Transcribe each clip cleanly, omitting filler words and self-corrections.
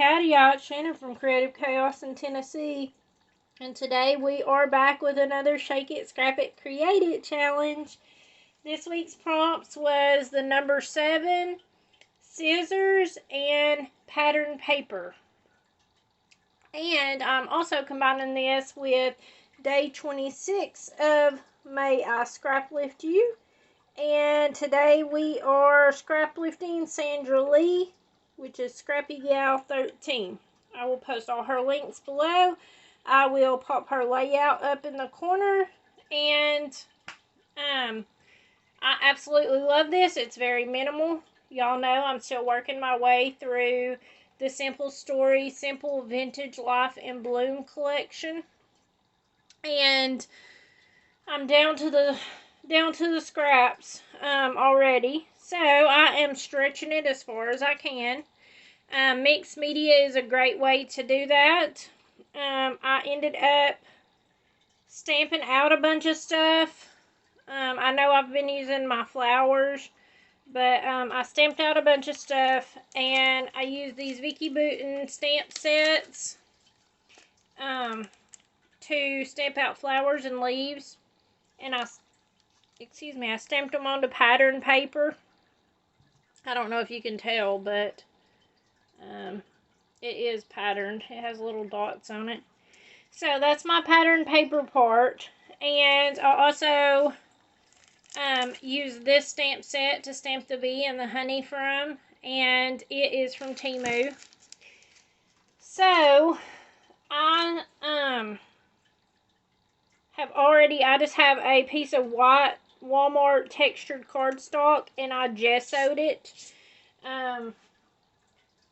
Howdy, Shannon from Creative Chaos in Tennessee. And today we are back with another Shake It, Scrap It, Create It challenge. This week's prompts was the number 7, scissors, and pattern paper. And I'm also combining this with day 26 of May I Scraplift You. And today we are scraplifting Sandra Lee, which is Scrappy Gal 13. I will post all her links below. I will pop her layout up in the corner. And I absolutely love this. It's very minimal. Y'all know I'm still working my way through the Simple Story, Simple Vintage Life in Bloom collection. And I'm down to the scraps already. So I am stretching it as far as I can. Mixed media is a great way to do that. I ended up stamping out a bunch of stuff. I know I've been using my flowers, but I stamped out a bunch of stuff, and I used these Vicky Bouton stamp sets to stamp out flowers and leaves. And I stamped them onto pattern paper. I don't know if you can tell, but it is patterned. It has little dots on it. So that's my pattern paper part. And I also use this stamp set to stamp the bee and the honey from. And it is from Temu. So I just have a piece of white Walmart textured cardstock, and I gessoed it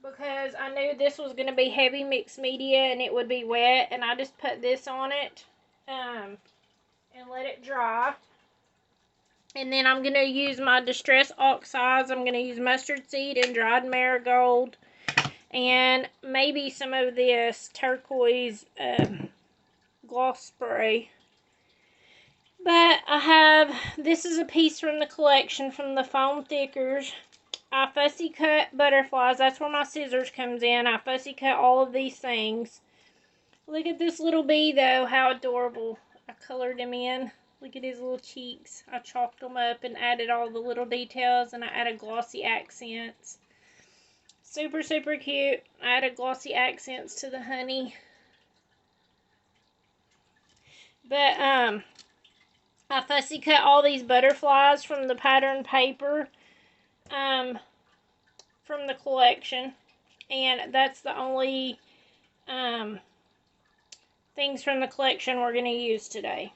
because I knew this was going to be heavy mixed media and it would be wet, and I just put this on it and let it dry. And then I'm going to use my Distress Oxides. I'm going to use mustard seed and dried marigold and maybe some of this turquoise gloss spray. But this is a piece from the collection from the foam thickers. I fussy cut butterflies. That's where my scissors comes in. I fussy cut all of these things. Look at this little bee though, how adorable. I colored him in. Look at his little cheeks. I chalked them up and added all the little details, and I added glossy accents. Super, super cute. I added glossy accents to the honey. But, I fussy cut all these butterflies from the pattern paper from the collection, and that's the only things from the collection we're going to use today.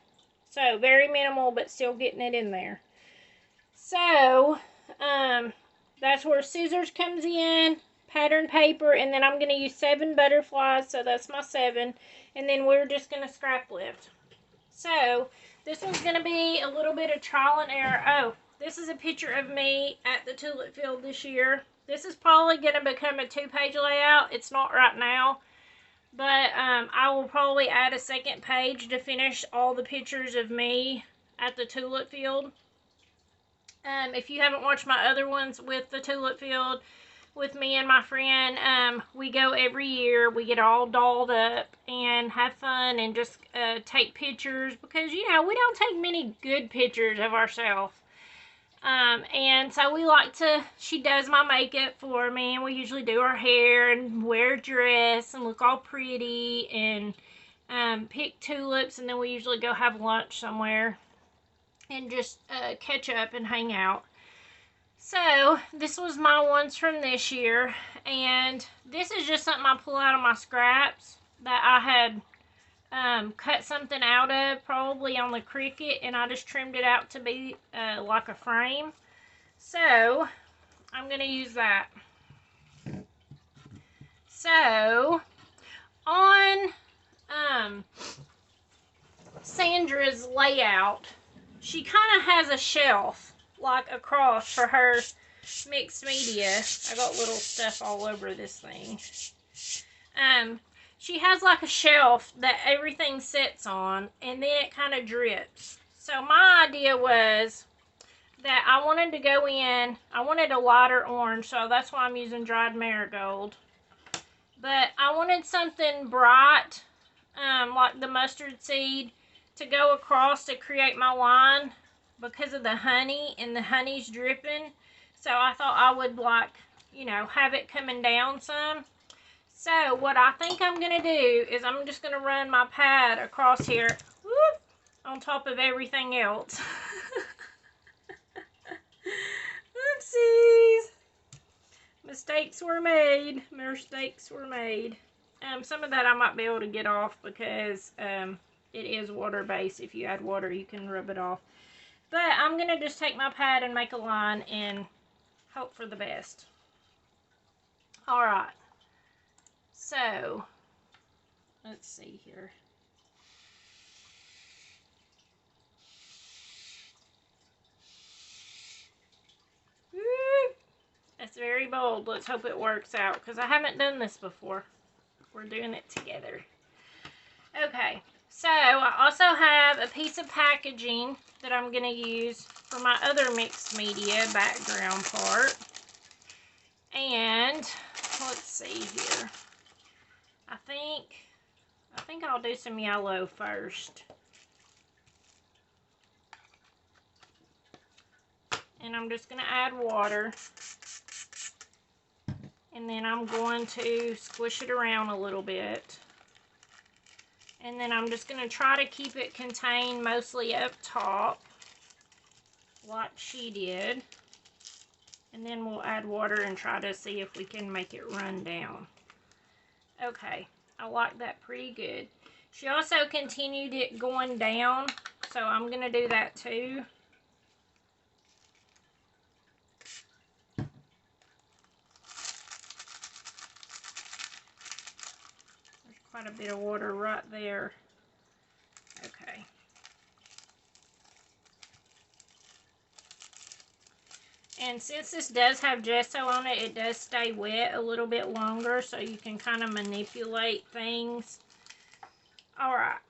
So very minimal, but still getting it in there. So that's where scissors comes in, pattern paper, and then I'm going to use 7 butterflies, so that's my 7, and then we're just going to scrap lift. So this one's going to be a little bit of trial and error. Oh, this is a picture of me at the tulip field this year. This is probably going to become a 2-page layout. It's not right now. But I will probably add a second page to finish all the pictures of me at the tulip field. If you haven't watched my other ones with the tulip field, with me and my friend, we go every year. We get all dolled up and have fun and just take pictures, because, you know, we don't take many good pictures of ourselves. And so we like to, she does my makeup for me, and we usually do our hair and wear a dress and look all pretty and pick tulips, and then we usually go have lunch somewhere and just catch up and hang out. So this was my ones from this year, and this is just something I pull out of my scraps that I had cut something out of, probably on the Cricut, and I just trimmed it out to be like a frame. So I'm going to use that. So on Sandra's layout, she kind of has a shelf like across for her mixed media. I got little stuff all over this thing. She has like a shelf that everything sits on, and then it kind of drips. So my idea was that I wanted to go in, I wanted a lighter orange, so that's why I'm using dried marigold. But I wanted something bright, like the mustard seed, to go across to create my line because of the honey, and the honey's dripping. So I thought I would, like, you know, have it coming down some. So what I think I'm going to do is I'm just going to run my pad across here, whoop, on top of everything else. Oopsies. Mistakes were made. Mistakes were made. Some of that I might be able to get off because it is water-based. If you add water, you can rub it off. But I'm going to just take my pad and make a line and hope for the best. Alright. So, let's see here. Woo! That's very bold. Let's hope it works out because I haven't done this before. We're doing it together. Okay, so I also have a piece of packaging that I'm going to use for my other mixed media background part. And let's see here. I think I'll do some yellow first. And I'm just going to add water. And then I'm going to squish it around a little bit. And then I'm just going to try to keep it contained mostly up top, like she did. And then we'll add water and try to see if we can make it run down. Okay, I like that pretty good. She also continued it going down, so I'm going to do that too. There's quite a bit of water right there. Okay. And since this does have gesso on it, it does stay wet a little bit longer, so you can kind of manipulate things. Alright,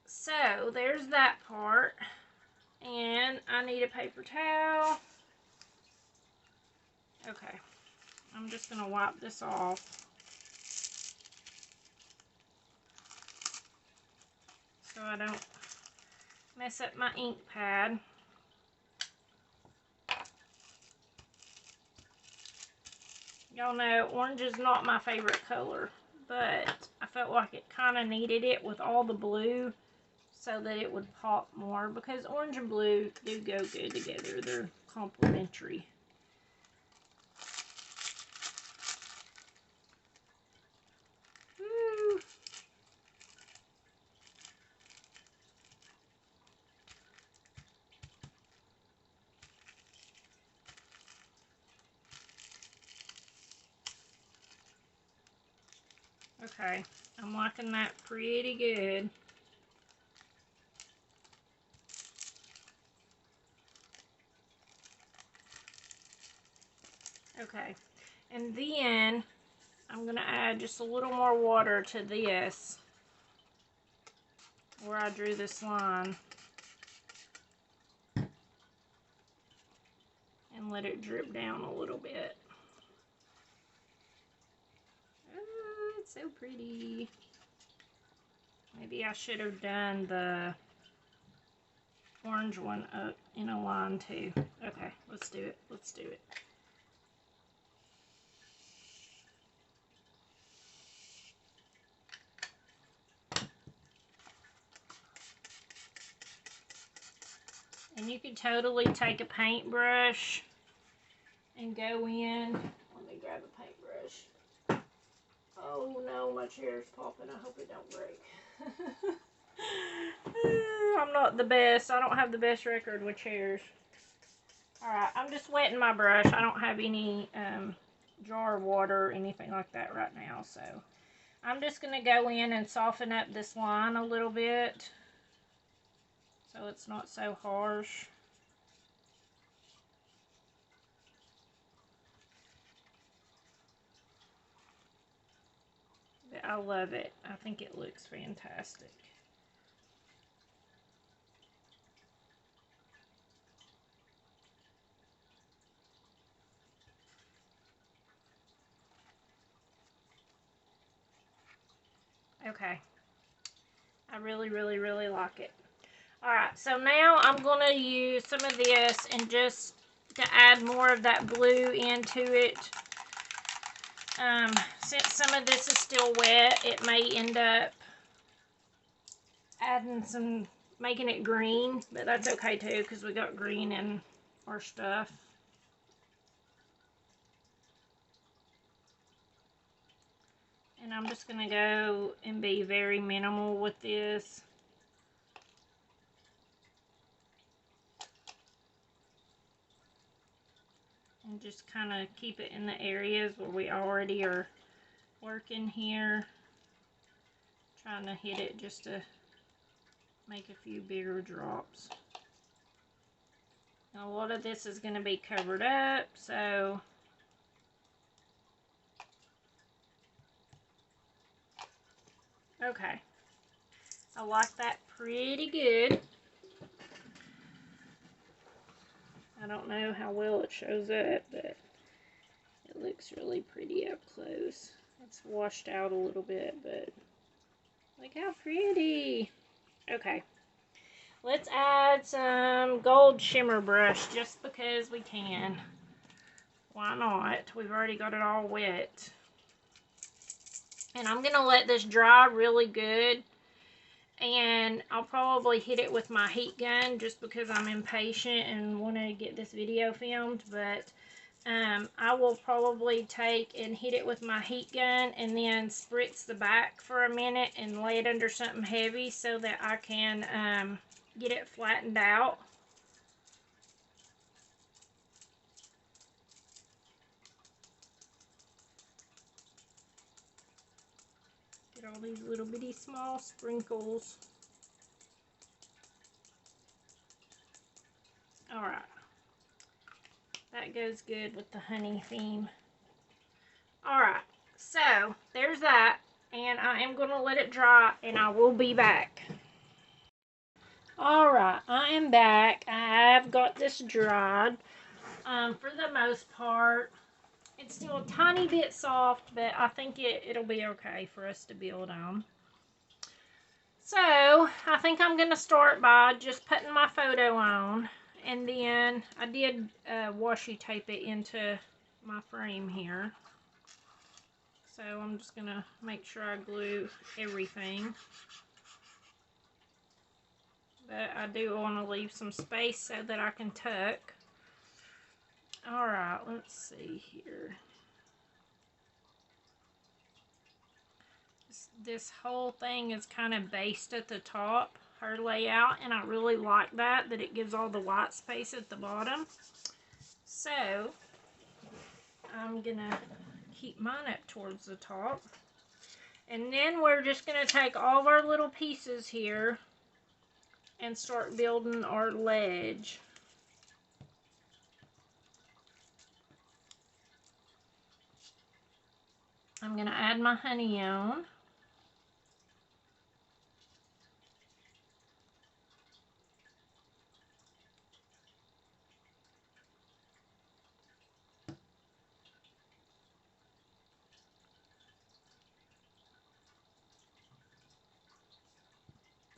so there's that part. And I need a paper towel. Okay, I'm just going to wipe this off. So I don't mess up my ink pad. Y'all know orange is not my favorite color, but I felt like it kind of needed it with all the blue so that it would pop more, because orange and blue do go good together. They're complementary. Woo. Okay, I'm liking that pretty good. Okay, and then I'm going to add just a little more water to this where I drew this line and let it drip down a little bit. Oh, it's so pretty. Maybe I should have done the orange one up in a line too. Okay, let's do it. Let's do it. And you could totally take a paintbrush and go in. Let me grab a paintbrush. Oh no, my chair's popping. I hope it don't break. I'm not the best. I don't have the best record with chairs. Alright, I'm just wetting my brush. I don't have any jar of water or anything like that right now. So I'm just going to go in and soften up this line a little bit so it's not so harsh. But I love it. I think it looks fantastic. Okay. I really, really, really like it. Alright, so now I'm going to use some of this and just to add more of that blue into it. Since some of this is still wet, it may end up adding some, making it green, but that's okay too because we got green in our stuff. And I'm just going to go and be very minimal with this. And just kind of keep it in the areas where we already are working here. Trying to hit it just to make a few bigger drops. Now, a lot of this is going to be covered up, so okay. I like that pretty good. I don't know how well it shows up, but it looks really pretty up close. It's washed out a little bit, but look how pretty. Okay. Let's add some gold shimmer brush just because we can. Why not? We've already got it all wet. And I'm going to let this dry really good. And I'll probably hit it with my heat gun just because I'm impatient and want to get this video filmed. But I will probably take and hit it with my heat gun and then spritz the back for a minute and lay it under something heavy so that I can get it flattened out. Get all these little bitty small sprinkles. Alright. That goes good with the honey theme. Alright, so there's that. And I am going to let it dry and I will be back. Alright, I am back. I have got this dried. For the most part, it's still a tiny bit soft, but I think it'll be okay for us to build on. So, I think I'm going to start by just putting my photo on. And then I did washi tape it into my frame here. So I'm just going to make sure I glue everything. But I do want to leave some space so that I can tuck. Alright, let's see here. This whole thing is kind of based at the top, her layout, and I really like that it gives all the white space at the bottom. So, I'm going to keep mine up towards the top. And then we're just going to take all of our little pieces here and start building our ledge. I'm going to add my honey on.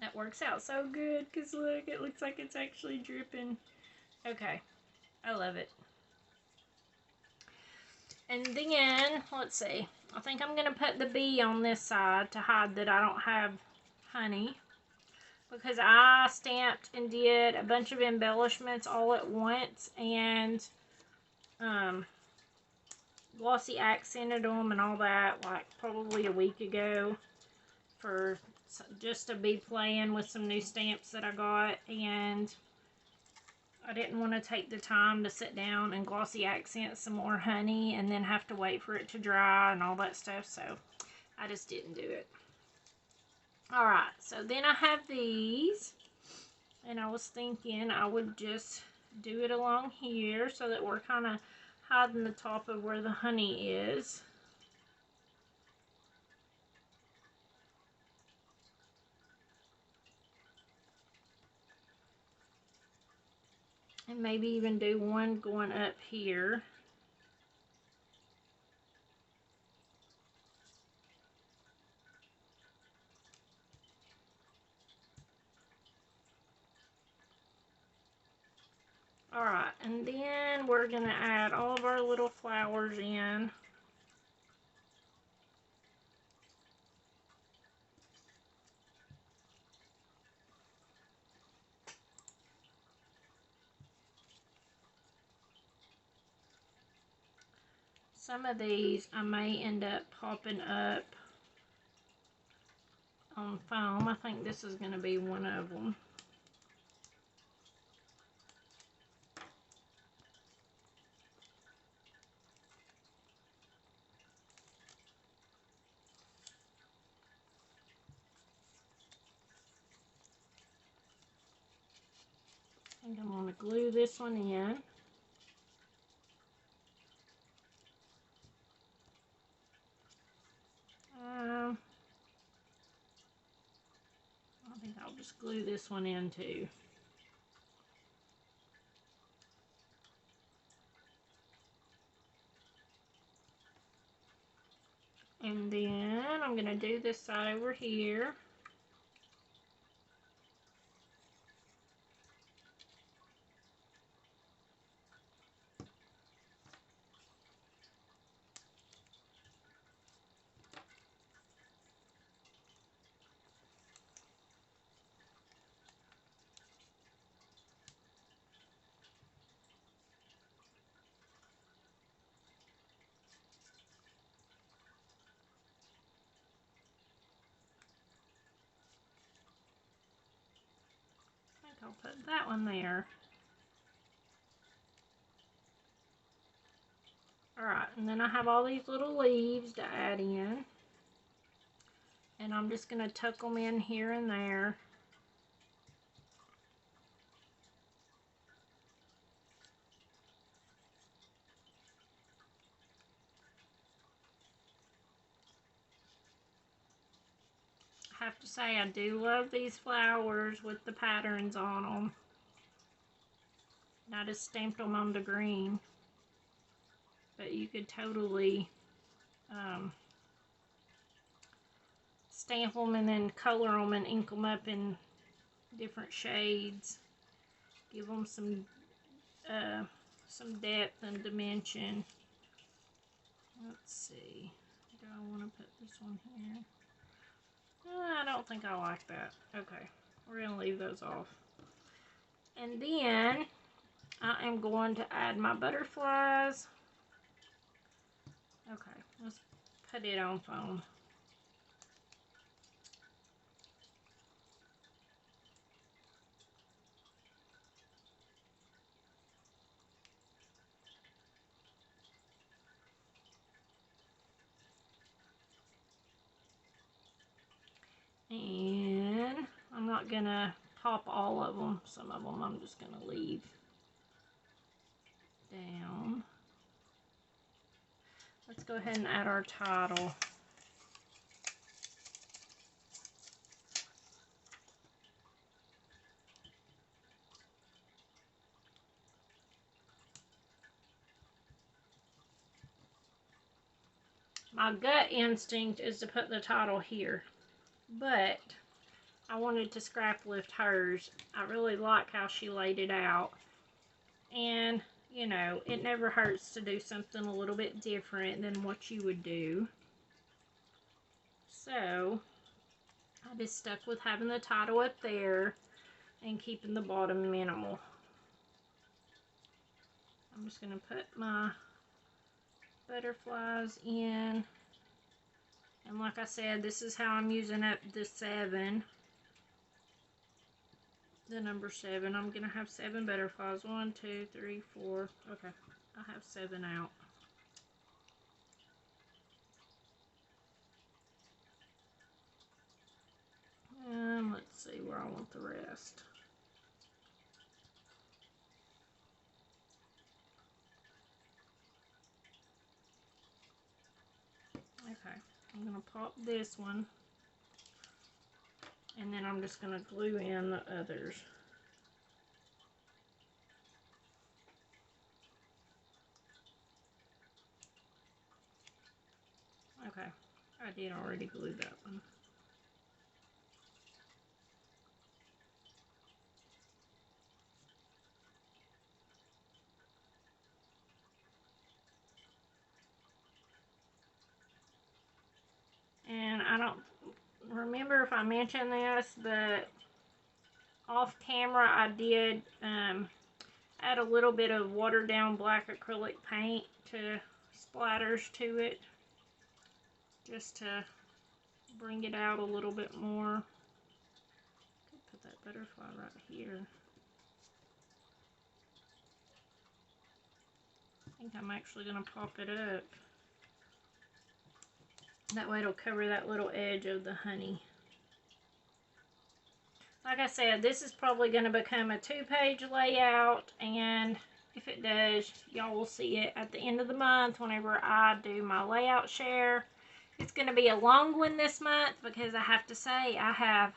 That works out so good because look, it looks like it's actually dripping. Okay, I love it. And then, let's see, I think I'm going to put the bee on this side to hide that I don't have honey. Because I stamped and did a bunch of embellishments all at once and glossy accented them and all that like probably a week ago for just to be playing with some new stamps that I got, and I didn't want to take the time to sit down and glossy accent some more honey and then have to wait for it to dry and all that stuff, so I just didn't do it. Alright, so then I have these, and I was thinking I would just do it along here so that we're kind of hiding the top of where the honey is. And maybe even do one going up here. Alright, and then we're going to add all of our little flowers in. Some of these I may end up popping up on foam. I think this is going to be one of them. I think I'm going to glue this one in. I think I'll just glue this one in too. And then I'm going to do this side over here. I think I'll put that one there. Alright, and then I have all these little leaves to add in. And I'm just going to tuck them in here and there. I have to say I do love these flowers with the patterns on them. And I just stamped them on the green. But you could totally stamp them and then color them and ink them up in different shades. Give them some depth and dimension. Let's see. Do I want to put this one here? I don't think I like that. Okay, we're going to leave those off. And then I am going to add my butterflies. Okay, let's put it on foam. And I'm not going to pop all of them. Some of them I'm just going to leave down. Let's go ahead and add our title. My gut instinct is to put the title here, but I wanted to scrap lift hers. I really like how she laid it out. And, you know, it never hurts to do something a little bit different than what you would do. So, I just stuck with having the title up there and keeping the bottom minimal. I'm just going to put my butterflies in. And like I said, this is how I'm using up the 7. The number 7. I'm going to have 7 butterflies. 1, 2, 3, 4. Okay, I have 7 out. And let's see where I want the rest. Okay, I'm going to pop this one. And then I'm just going to glue in the others. Okay, I did already glue that one. remember if I mentioned this, but off camera I did add a little bit of watered down black acrylic paint to splatters to it, just to bring it out a little bit more. Put that butterfly right here. I think I'm actually going to pop it up. That way it'll cover that little edge of the honey. Like I said, this is probably going to become a 2-page layout, and if it does, y'all will see it at the end of the month whenever I do my layout share. It's going to be a long one this month because I have to say I have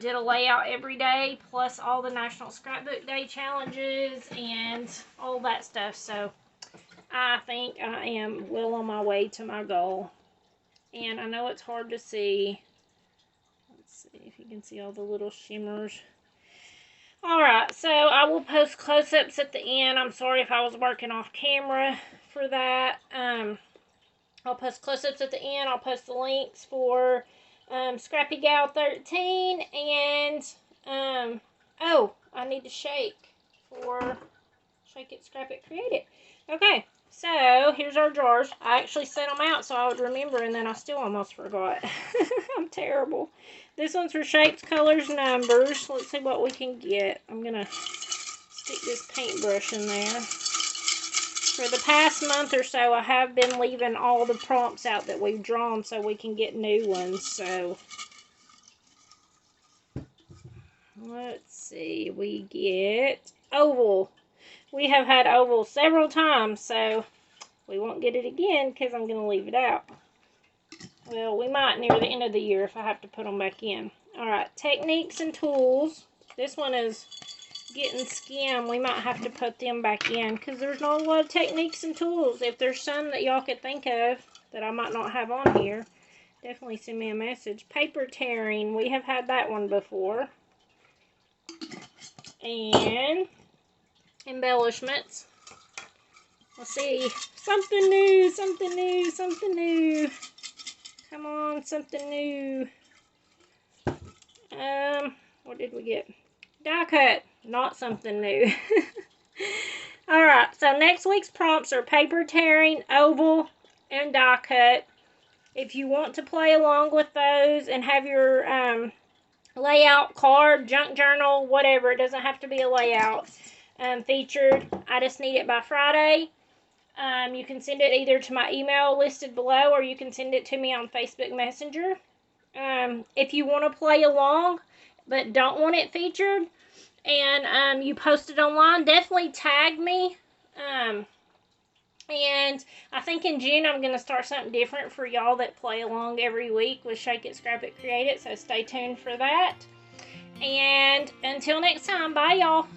did a layout every day, plus all the National Scrapbook Day challenges and all that stuff. So I think I am well on my way to my goal. And I know it's hard to see. Let's see if you can see all the little shimmers. Alright, so I will post close-ups at the end. I'm sorry if I was working off camera for that. I'll post close-ups at the end. I'll post the links for Scrappy Gal 13 and oh, I need to shake for Shake It, Scrap It, Create It. Okay, so here's our jars. I actually set them out so I would remember, and then I still almost forgot. I'm terrible. This one's for shapes, colors, numbers. Let's see what we can get. I'm gonna stick this paintbrush in there. For the past month or so, I have been leaving all the prompts out that we've drawn so we can get new ones. So, let's see. We get oval. We have had oval several times, so we won't get it again because I'm going to leave it out. Well, we might near the end of the year if I have to put them back in. Alright, techniques and tools. This one is getting skim. We might have to put them back in because there's not a lot of techniques and tools. If there's some that y'all could think of that I might not have on here, definitely send me a message. Paper tearing. We have had that one before. And embellishments. Let's see. Something new, something new, something new. Come on, something new. What did we get? Die cut. Not something new. Alright, so next week's prompts are paper tearing, oval, and die cut. If you want to play along with those and have your layout card, junk journal, whatever, it doesn't have to be a layout, featured, I just need it by Friday. You can send it either to my email listed below, or you can send it to me on Facebook Messenger. If you want to play along but don't want it featured, and you post it online, definitely tag me. And I think in June I'm going to start something different for y'all that play along every week with Shake It, Scrap It, Create It. So stay tuned for that. And until next time, bye y'all.